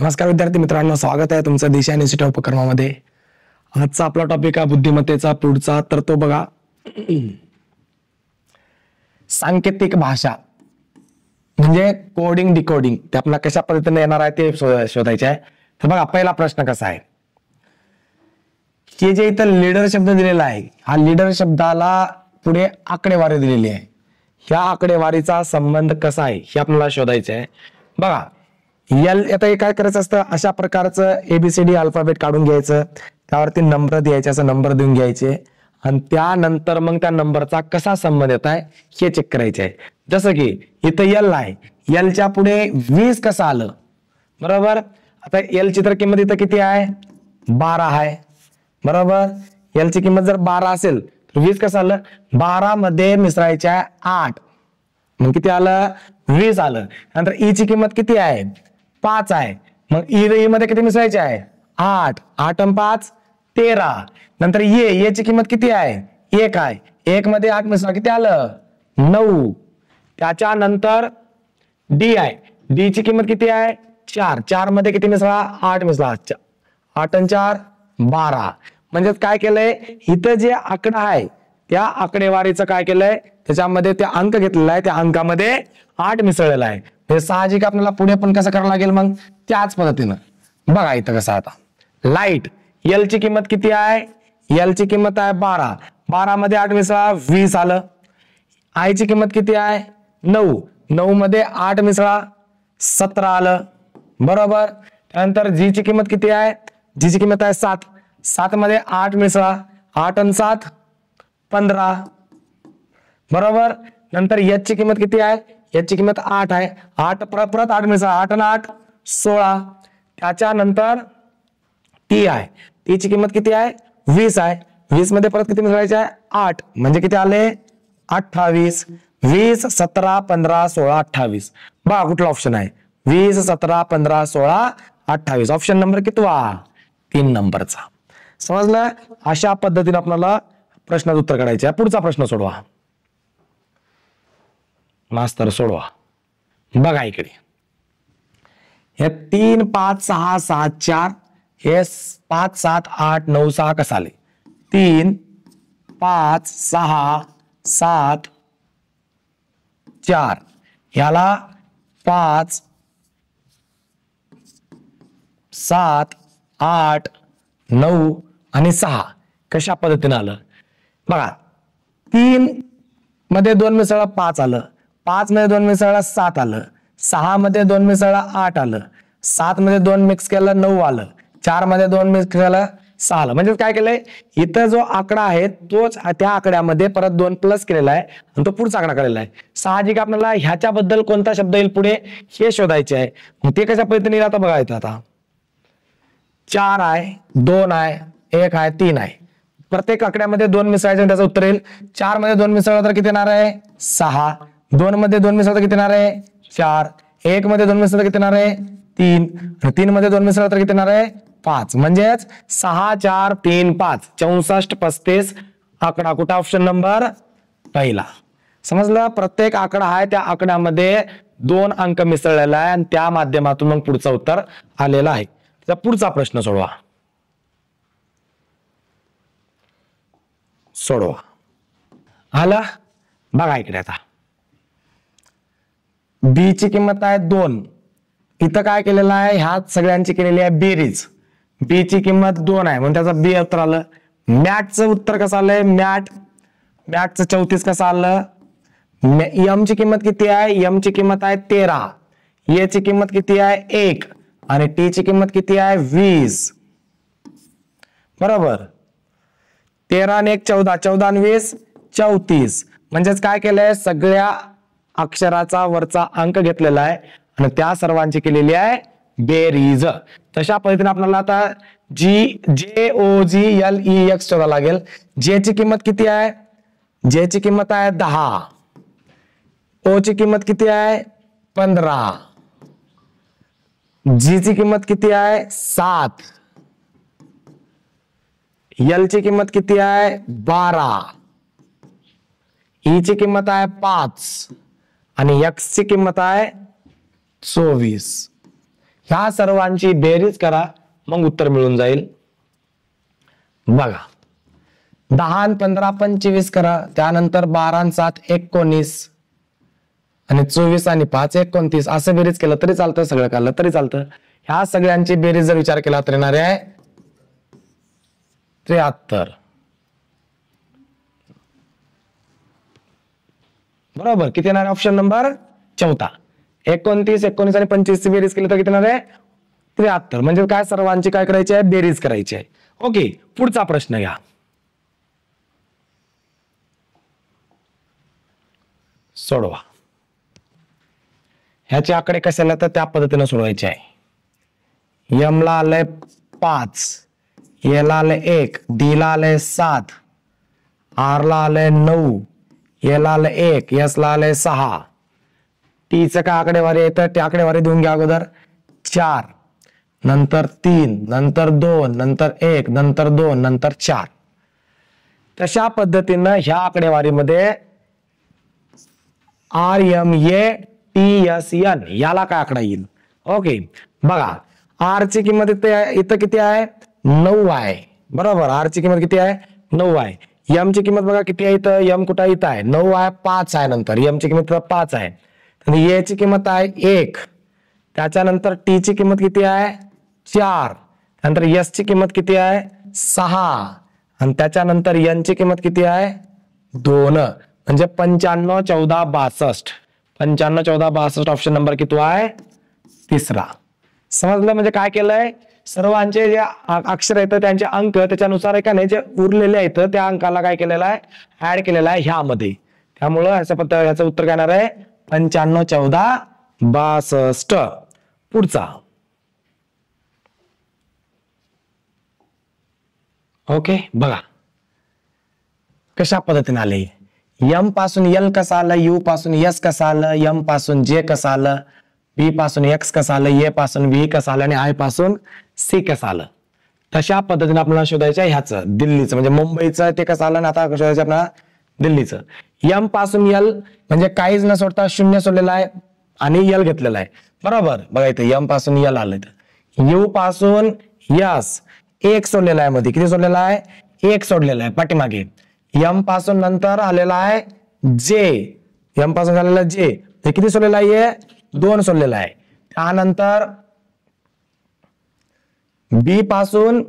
नमस्कार विद्यार्थी मित्रांनो, स्वागत आहे तुमचं दिशा इन्स्टिट्यूट ऑफ उपक्रमामध्ये. आजचा आपला टॉपिक आहे बुद्धिमत्तेचा पुढचा. तर तो बघा, सांकेतिक भाषा म्हणजे कोडिंग डिकोडिंग. ते आपल्याला कशा पद्धतीने येणार आहे ते शोधायचे आहे. तर बघा, पहिला प्रश्न कसा आहे, हे जे इथं लीडर शब्द दिलेला आहे, हा लीडर शब्दाला पुढे आकडेवारी दिलेली आहे. ह्या आकडेवारीचा संबंध कसा आहे हे आपल्याला शोधायचे आहे. बघा, आता हे काय करायचं असतं, अशा प्रकारचं एबीसीडी अल्फाबेट काढून घ्यायचं, त्यावरती नंबर द्यायचे, असं नंबर देऊन घ्यायचे आणि त्यानंतर मग त्या नंबरचा कसा संबंध येत आहे हे चेक करायचे आहे. जसं की इथं एल आहे, एलच्या पुढे 20 कसं आलं, बरोबर. आता एल ची तर किंमत इथं किती आहे, 12 आहे, बरोबर. एल ची किंमत जर 12 असेल तर 20 कसं आलं, 12 मध्ये मिसळायचे आहे 8, मग किती आलं, 20 आलं. नंतर ई ची किंमत किती आहे, 5 आहे, मग ई मध्ये किती मिसळायचे आहे, 8, 8 आणि 5 13. नंतर ये ची किंमत किती आहे, 1 आहे, 1 मध्ये 8 मिसळा किती आलं, 9. त्याच्यानंतर डी आहे, डी ची किंमत किती आहे, 4, 4 मध्ये किती मिसळा, 8 मिसळा, 8 आणि 4 12. म्हणजे काय केलंय, इथं जे आकडा आहे त्या आकडेवारीचं काय केलंय, त्याच्यामध्ये त्या अंक घेतलेला आहे, त्या अंकामध्ये 8 मिसळलेला आहे. हे साहजिक आपल्याला पुढे पण कसं करावं लागेल, मग त्याच पद्धतीनं. बघा इथं कसं, आता लाईट, एल ची किंमत किती आहे, एल ची किंमत आहे 12, 12 मध्ये 8 मिसळा 20 आलं. आय ची किंमत किती आहे, 9, 9 मध्ये 8 मिसळा 17 आलं, बरोबर. त्यानंतर जी ची किंमत किती आहे, जी ची किंमत आहे 7, 7 मध्ये 8 मिसळा, 8 आणि 7 15, बरोबर. नंतर एच ची किंमत किती आहे, एच ची किंमत 8 आहे, 8 परत 8 मिसळा, 8 आणि 8 16. त्याच्यानंतर टी आहे, टी ची किंमत किती आहे, 20 आहे, 20 मध्ये परत किती मिसळायचे आहे, 8, म्हणजे किती आले 28. 20 17 15 16 28. बघा कुठला ऑप्शन आहे, 20 17 15 16 28. ऑप्शन नंबर कितवा, 3 नंबरचा. समजलं. अशा पद्धतीने आपल्याला प्रश्नाचं उत्तर काढायचे. पुढचा प्रश्न सोडवा मास्तर, सोडवा. बघा इकडे, हे 3 5 6 7 4, हे 5 7 8 9 6 कसं आले, 3 5 6 7 4, याला 5 7 8 9 आणि 6 कशा पद्धतीने आलं. बघा, 3 मध्ये 2 मिसळा 5 आलं, 5 मध्ये 2 मिसळा 7 आलं, 6 मध्ये 2 मिसळा 8 आलं, 7 मध्ये 2 मिक्स केलं 9 आलं, 4 मध्ये 2 मिक्स केलं 6 आलं. म्हणजे काय केलंय, इथं जो आकडा आहे तोच त्या आकड्यामध्ये परत 2 प्लस केलेला आहे आणि तो पुढचा आकडा काढलेला आहे. साहजिक आपल्याला ह्याच्याबद्दल कोणता शब्द येईल पुढे हे शोधायचे आहे. मग ते कशा पद्धतीने आता बघा, इथं आता 4 आहे, 2 आहे, 1 आहे, 3 आहे. प्रत्येक आकड्यामध्ये 2 मिसळायचे, त्याचं उत्तर येईल. 4 मध्ये 2 मिसळला तर किती येणार आहे, 6. 2 मध्ये 2 मिसळला तर किती येणार आहे, 4. 1 मध्ये 2 मिसळला तर किती येणार आहे, 3. 3 मध्ये 2 मिसळला तर किती येणार आहे, 5. म्हणजेच 6 4 3 5 64 35 आकडा कुठं, ऑप्शन नंबर पहिला. समजलं. प्रत्येक आकडा आहे त्या आकड्यामध्ये 2 अंक मिसळलेला आहे आणि त्या माध्यमातून मग पुढचं उत्तर आलेलं आहे. पुढचा प्रश्न सोडवा. आला. बघा इकडे, आता बी ची किंमत आहे 2. इथं काय केलेलं आहे, ह्या सगळ्यांची केलेली आहे बेरीज. बी ची किंमत 2 आहे म्हणून त्याचा बी उत्तर आलं. मॅटचं उत्तर कसं आलंय, मॅटचं 34 कसं आलं. एम ची किंमत किती आहे, एम ची किंमत आहे 13, ए ची किंमत किती आहे 1 आणि टी ची किंमत किती आहे 20, बरोबर. 13 आणि 1 14, 14 आणि 20 34. म्हणजेच काय केलंय, सगळ्या अक्षराचा वरचा अंक घेतलेला आहे आणि त्या सर्वांची केलेली आहे बेरीज. तशा पद्धतीने आपल्याला आता JOGLEX शोधावं लागेल. जे ची किंमत किती आहे, जे ची किंमत आहे 10, ओ ची किंमत किती आहे 15, जी ची किंमत किती आहे 7, एल ची किंमत किती आहे 12, ई ची किंमत आहे 5 आणि एक्स ची किंमत आहे 24. ह्या सर्वांची बेरीज करा, मग उत्तर मिळून जाईल. बघा 10 आणि 15 25 करा, त्यानंतर 12 आणि 7 19 आणि 24 आणि 5 29 असं बेरीज केलं तरी चालतं, सगळं काढलं तरी चालतं. ह्या सगळ्यांची बेरीज जर विचार केला तर येणार आहे 73. बरोबर. किती येणार? Option number 4. 29 19 आणि 25 ची बेरीज केली तर किती येणार आहे? 73. म्हणजे काय, सर्वांची काय करायची आहे? बेरीज करायची आहे. ओके, पुढचा प्रश्न घ्या. सोडवा. ह्याचे आकडे कशाला तर त्या पद्धतीने सोडवायचे आहे. यम ला आलंय 5, ए ला आलंय 1, डी ला आलंय 7, आर ला आलंय 9, ए ला आलंय 1, एस ला आलंय 6, टीचं काय आकडेवारी येतं ते आकडेवारी देऊन घ्या. अगोदर 4, नंतर 3, नंतर 2, नंतर 1, नंतर 2, नंतर 4. तशा पद्धतीनं ह्या आकडेवारीमध्ये R M A T S N याला काय आकडा येईल? ओके, बघा आर ची किंमत इथं किती आहे? 9 आहे. बरोबर. आर ची किंमत किती आहे? 9 आहे. यम ची किंमत बघा किती आहे? इथं यम कुठं आहे? इथं आहे. 9 आहे, 5 आहे. नंतर यम ची किंमत 5 आहे. ए ची किंमत आहे 1. त्याच्यानंतर टी ची किंमत किती आहे? 4. नंतर एस ची किंमत किती आहे? 6. आणि त्याच्यानंतर एन ची किंमत किती आहे? 2. म्हणजे 95 14 62. 95 14 62 ऑप्शन नंबर किती आहे? 3. समजलं? म्हणजे काय केलंय, सर्वांचे जे अक्षर आहेत त्यांचे अंक त्याच्यानुसार का नाही जे उरलेले आहेत त्या अंकाला काय केलेलं आहे? ऍड केलेला आहे ह्यामध्ये. त्यामुळं ह्याचं उत्तर काय येणार आहे? 95 14 62. पुढचा. ओके, बघा कशा पद्धतीने आले. यम पासून एल कसं आलं, यू पासून एस कसं आलं, एम पासून जे कसं आलं, बी पासून एक्स कसं आलं, ए पासून व्ही कसं आलं आणि आय पासून सी कसं आलं. तशा पद्धतीने आपल्याला शोधायचं ह्याचं दिल्लीचं म्हणजे मुंबईचं ते कसं आलं. आता शोधायचं आपल्याला दिल्लीचं. यम पासून एल म्हणजे काहीच न सोडता 0 सोडलेला आहे आणि एल घेतलेला आहे. बरोबर. बघा इथे यम पासून एल आलं. यू पासून यस 1 सोडलेला आहे. मध्ये किती सोडलेला आहे? 1 सोडलेला आहे पाठीमागे. यम पासून नंतर आलेला आहे जे, यम पासून झालेला जे हे किती सोडलेला आहे? 2 सोडलेला आहे. त्यानंतर बी पासून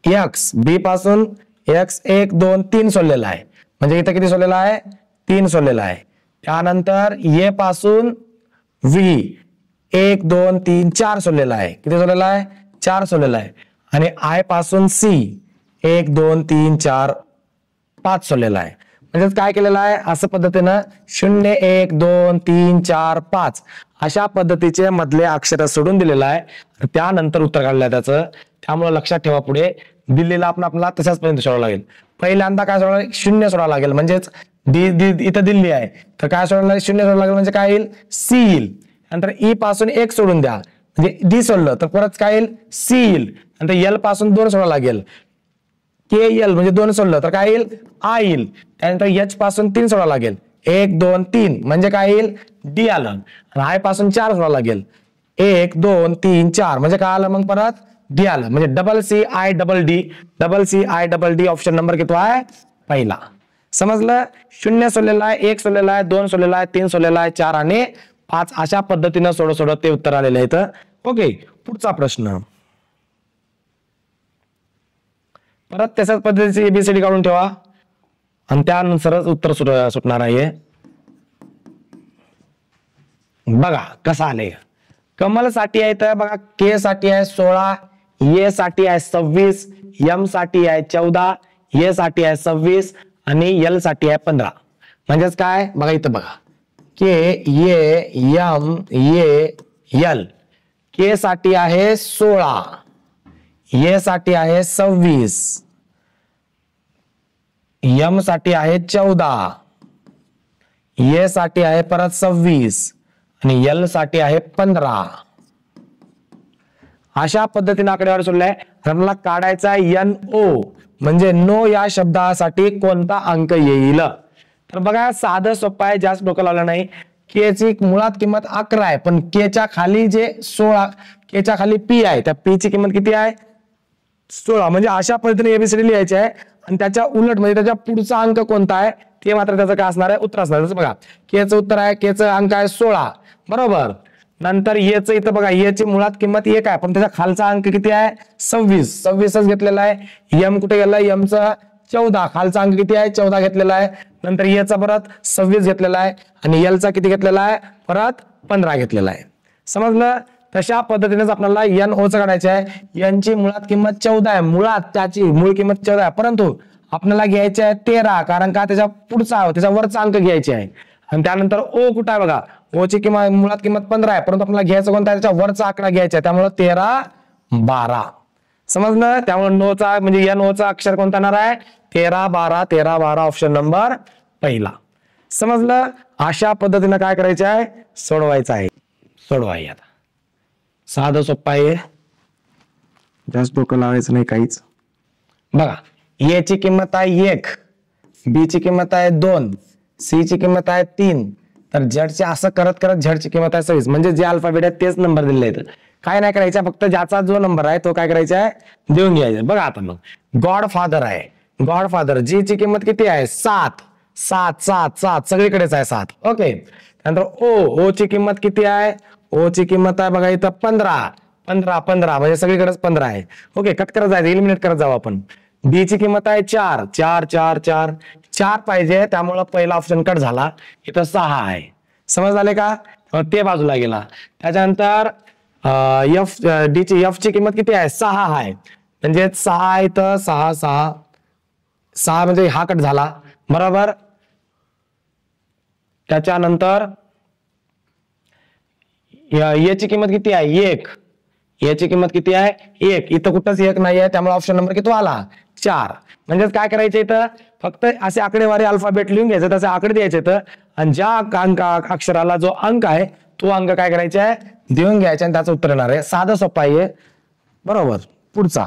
एक्स, बी पासून एक्स 1 2 3 सोडलेला आहे. म्हणजे इथं किती सोडलेला आहे? 3 सोडलेला आहे. त्यानंतर ए पासून व्ही 1 2 3 4 सोडलेला आहे. किती सोडलेला आहे? 4 सोडलेला आहे. आणि आय पासून सी 1 2 3 4 5 सोडलेला आहे. म्हणजे काय केलेलं आहे? असं पद्धतीनं 0 1 2 3 4 5 अशा पद्धतीचे मधले अक्षर सोडून दिलेलं आहे. त्यानंतर उत्तर काढलं आहे त्याचं. त्यामुळे लक्षात ठेवा, पुढे दिल्लीला आपल्याला तशाच पर्यंत सोडावं लागेल. पहिल्यांदा काय सोडावं? 0 सोडावं लागेल. म्हणजेच इथं दिल्ली आहे तर काय सोडावं लागेल? 0 सोडावं लागेल. म्हणजे काय येईल? सी येईल. नंतर ई पासून 1 सोडून द्या म्हणजे डी सोडलं तर परत काय येईल? सी येईल. नंतर एल पासून 2 सोडावं लागेल. के एल म्हणजे 2 सोडलं तर काय येईल? आय येईल. त्यानंतर एच पासून 3 सोडावं लागेल. 1 2 3 म्हणजे काय येईल? डी आलं. आणि आय पासून 4 सोडावं लागेल. 1 2 3 4 म्हणजे काय आलं? मग परत डी आलं. म्हणजे double C I double D, double C I double D option number किती आहे? पहिला. समजलं? 0 सोडलेला आहे, 1 सोडलेला आहे, 2 सोडलेला आहे, 3 सोडलेला आहे, 4 आणि 5 अशा पद्धतीनं सोडत ते उत्तर आलेलं आहे. ओके, पुढचा प्रश्न. परत तशाच पद्धतीची एबीसीडी काढून ठेवा आणि त्यानुसारच उत्तर सुटणार आहे. बघा कसं आलंय. कमल साठी आहे तर बघा के साठी आहे 16, ए साठी आहे 26, एम साठी आहे 14, ए साठी आहे 26 आणि एल साठी आहे 15. म्हणजेच काय बघा इथं बघा के ए एम ए एल. के साठी आहे 16, ए साठी आहे 26, एम साठी आहे 14, ए साठी आहे परत 26 आणि एल साठी आहे 15. अशा पद्धतीने आकडेवारी सोडलाय. आपल्याला काढायचा एन ओ म्हणजे नो या शब्दासाठी कोणता अंक येईल. तर बघा साधं सोपं आहे, जास्त डोकं लावलं नाही. के ची मुळात किंमत 11 आहे पण के च्या खाली जे 16 केच्या खाली पी आहे, त्या पी ची किंमत किती आहे 16. म्हणजे अशा पद्धतीने एबीसीडी लिहायचे आहे आणि त्याच्या उलट म्हणजे त्याच्या पुढचा अंक कोणता आहे ते मात्र त्याचं काय असणार आहे उत्तर असणार. जसं बघा केचं उत्तर आहे, केचं अंक आहे 16 बरोबर. नंतर येचं इथं बघा येची मुळात किंमत 1 आहे पण त्याच्या खालचा अंक किती आहे 26च घेतलेला आहे. यम कुठे गेला यमचा 14 खालचा अंक किती आहे 14 घेतलेला आहे. नंतर येचा परत 26 घेतलेला आहे आणि एलचा किती घेतलेला आहे परत 15 घेतलेला आहे. समजलं. तशा पद्धतीनेच आपल्याला एन ओ च काढायचं आहे. एन ची मुळात किंमत 14 आहे, मुळात त्याची मूळ किंमत 14 आहे परंतु आपल्याला घ्यायचे आहे 13 कारण का त्याच्या पुढचा त्याच्या वरचा अंक घ्यायचे आहे. आणि त्यानंतर ओ कुठं आहे बघा ओ ची किंमत मुळात किंमत 15 आहे परंतु आपल्याला घ्यायचं कोणता आहे त्याच्या वरचा आकडा घ्यायचा आहे त्यामुळे 13 12. समजलं. त्यामुळे नो चा म्हणजे एन ओ चा अक्षर कोणता येणार आहे 13 12 ऑप्शन नंबर पहिला. समजलं. अशा पद्धतीने काय करायचं आहे सोडवायचं आहे. सोडवाय आता साधं सोप्पा आहे, जास्त डोकं लावायचं नाही काहीच. बघा ए ची किंमत आहे 1, बी ची किंमत आहे 2, सी ची किंमत आहे 3, तर झेड ची असं करत करत झेड ची किंमत आहे 26. म्हणजे जे अल्फाबेट आहेत तेच नंबर दिलेले आहेत. काय नाही करायचं फक्त ज्याचा जो नंबर आहे तो काय करायचा आहे देऊन घ्यायचा. बघा आता मग गॉडफादर आहे, गॉडफादर जी ची किंमत किती आहे 7 7 7 7 सगळीकडेच आहे 7. ओके. त्यानंतर ओ ओ ची किंमत किती आहे ओ ची किंमत आहे बघा इथं 15 15 15 म्हणजे सगळीकडेच 15 आहे. ओके कट करत जायचं इलिमिनेट करत जाऊ आपण. बी ची किंमत आहे 4 4 4 4 4 पाहिजे त्यामुळे पहिला ऑप्शन कट झाला. इथं 6 आहे. समज झाले का ते बाजूला गेला. त्याच्यानंतर एफ डी ची एफ ची किंमत किती आहे 6 आहे म्हणजे 6 इथं 6 6 6 म्हणजे हा कट झाला बरोबर. त्याच्यानंतर याची किंमत किती आहे 1, याची किंमत किती आहे 1, इथं कुठंच 1 नाही आहे त्यामुळे ऑप्शन नंबर किती आला 4. म्हणजेच काय करायचं इथं फक्त असे आकडेवारी अल्फाबेट लिहून घ्यायचं तसे आकडे द्यायचे इथं आणि ज्या अंक अक्षराला जो अंक आहे तो अंक काय करायचा आहे देऊन घ्यायचा आणि त्याचं उत्तर येणार आहे. साधं सोपं आहे बरोबर. पुढचा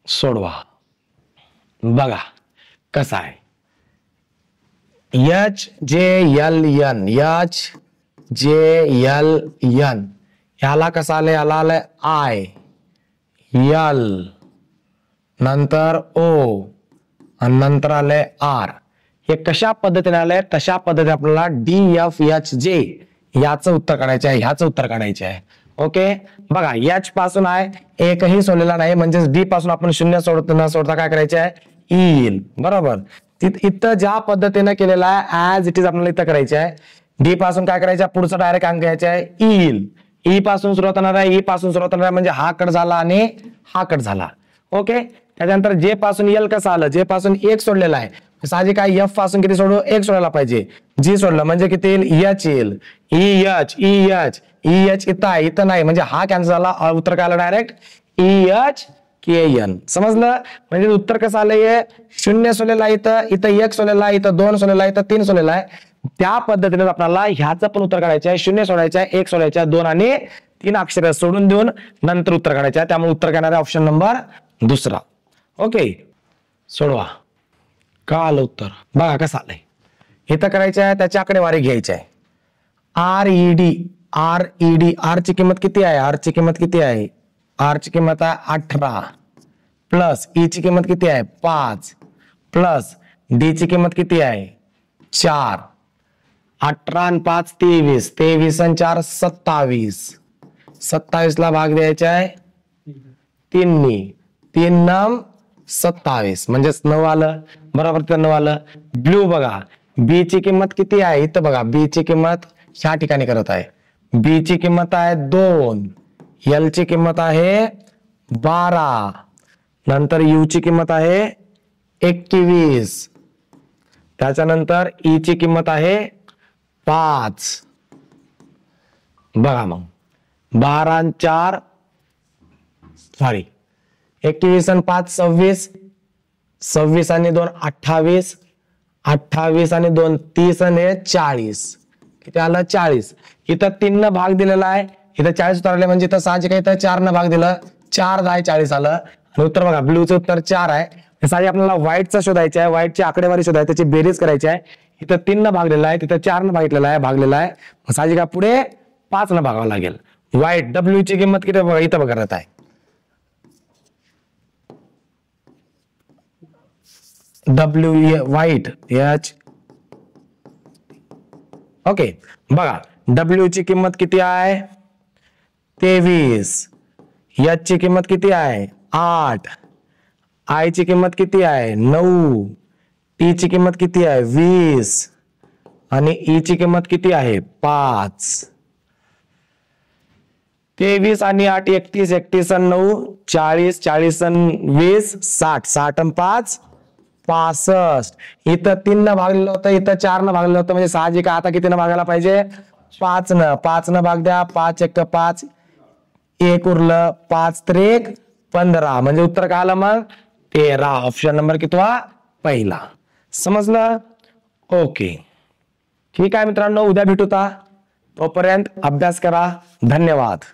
सोडवा. बघा कसा आहे H J L N H J L N ह्याला कसं आलंय याला आलंय आय एल नंतर ओ आणि नंतर आलंय आर. हे कशा पद्धतीने आलंय तशा पद्धतीने आपल्याला डी एफ एच जे याचं उत्तर काढायचं आहे ह्याचं उत्तर काढायचे आहे. ओके बघा एच पासून आहे एकही सोडलेला नाही म्हणजे डी पासून आपण 0 सोडता काय करायचे आहे येईल बरोबर. इथं ज्या पद्धतीने केलेला आहे ऍज इट इज आपल्याला इथं करायचे आहे. डी पासून काय करायचं पुढचा डायरेक्ट अंक घ्यायचा आहे येईल. ई पासून सुरुवात होणार आहे ई पासून सुरुवात होणार आहे म्हणजे हा कट झाला आणि हा कट झाला. ओके. त्याच्यानंतर जे पासून एल कसं आलं जे पासून 1 सोडलेला आहे साहजिक काय एफ पासून किती सोडू 1 सोडायला पाहिजे. जी सोडलं म्हणजे किती येईल एच येईल ई एच इथं आहे इथं नाही म्हणजे हा कॅन्सल झाला. उत्तर काय आलं डायरेक्ट EH KN. समजलं. म्हणजे उत्तर कसं आलंय 0 सोडलेला आहे इथं 1 सोडलेला आहे इथं 2 सोडलेला आहे इथं 3 सोडलेला आहे. त्या पद्धतीने आपल्याला ह्याचं पण उत्तर काढायचं आहे 0 सोडायचं आहे 1 सोडायचं आहे 2 आणि 3 अक्षर सोडून देऊन नंतर उत्तर काढायचं आहे. त्यामुळे उत्तर करणार आहे ऑप्शन नंबर 2. ओके सोडवा. का आलं उत्तर बघा कसं आलंय इथं करायचं आहे त्याची आकडेवारी घ्यायची आहे. RED आर ची किंमत किती आहे आर ची किंमत किती आहे आर ची किंमत आहे 18 प्लस ई ची किंमत किती आहे 5 प्लस डी ची किंमत किती आहे 4. 18 आणि 5 23 23 आणि 4 27 27 ला भाग द्यायचा आहे 3 3 9 27 म्हणजेच 9 आलं बरोबर. तर 9 आलं. ब्ल्यू बघा बी ची किंमत किती आहे इथं बघा बी ची किंमत ह्या ठिकाणी करत आहे. बी ची किंमत आहे 2 एल ची किंमत आहे 12 नंतर यू ची किंमत आहे 21 त्याच्यानंतर ई ची किंमत आहे 5. बघा मग 12 आणि 4 सॉरी 21 आणि 5 26 26 आणि 2 28 28 आणि 2 30 आणि 40 किती आलं 40. इथं 3 न भाग दिलेला आहे इथं 40 उतरले म्हणजे इथं साहजिक इथं 4 न भाग दिलं 4 10 40 आलं आणि उत्तर बघा ब्ल्यूचं उत्तर 4 आहे. साहजिक आपल्याला व्हाईटचा शोधायचा आहे व्हाईटची आकडेवारी शोधायची त्याची बेरीज करायची आहे. इथं 3 न भागलेला आहे तिथं 4 न भागलेला आहे भागलेला आहे साहजिक पुढे 5 न भागावं लागेल व्हाईट डब्ल्यू ची किंमत किती बघा इथं बघा आहे डब्ल्यू व्हाईट एच ओके बघा डब्ल्यू ची किंमत किती आहे 23 एच ची किंमत किती आहे 8 आय ची किंमत किती आहे 9 टी ची किंमत किती आहे 20 आणि ई ची किंमत किती आहे 5 23 आणि 8 31 31 आणि 9 40 40 आणि 20 60 60 आणि 5 65 इथं 3 न भागलेलं होतं इथं 4 न भागलेलं होतं म्हणजे साहजिक आता किती न भागायला पाहिजे 5 न भाग द्या 5 1 5 एक उरलं 5 3 15 म्हणजे उत्तर काय आलं मग 13 ऑप्शन नंबर कितवा पहिला समजलं ओके ठीक आहे मित्रांनो उद्या भेटूता तोपर्यंत अभ्यास करा धन्यवाद